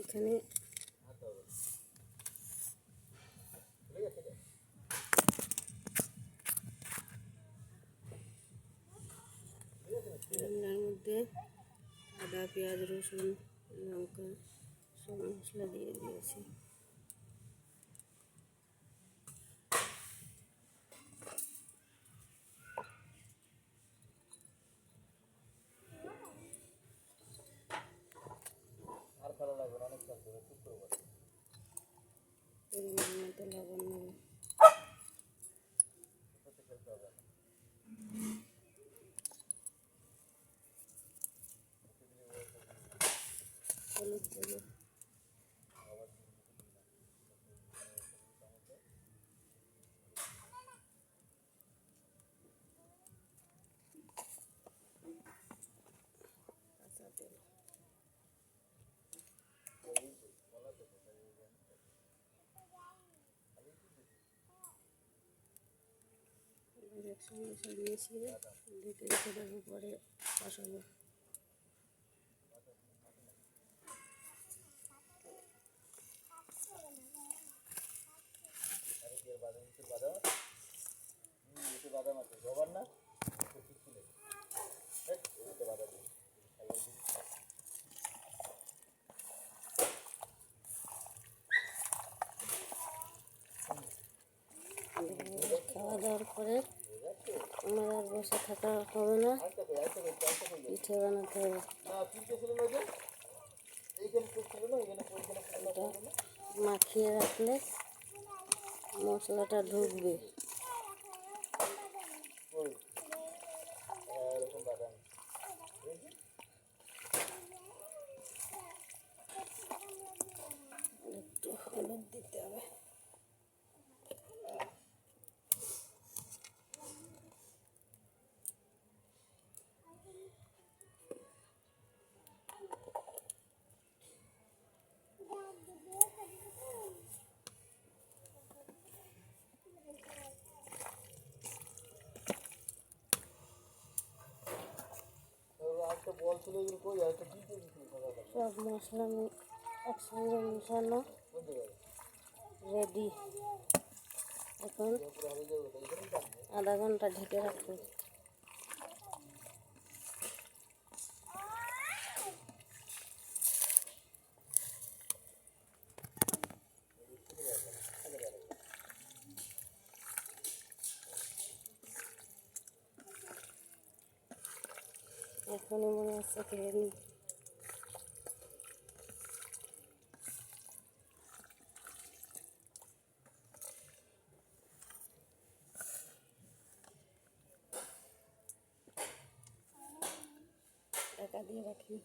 এখানে রান্নার মধ্যে আদা, পেঁয়াজ, রসুন, লঙ্কা সব মশলা দিয়ে দিয়েছি। পরিমাণ মতো লবণ নেব। হলুদ দেবো। কাঁচা তেল। একসঙ্গে সব মিশিয়ে ঢেকে রেখে দেবো, পরে কষাবো। খাওয়া দাওয়ার পরে আমার আর বসে থাকা হবে না, পিঠে বানাতে হবে। এটা মাখিয়ে রাখলে মশলাটা ঢুকবে। একটু হলুদ দিতে হবে। সব মশলা একসঙ্গে মিশানো রেডি। এখন আধা ঘন্টা ঢেকে রাখবো। এখনই মনে হচ্ছে খেয়ে নিই। ঢাকা দিয়ে রাখি।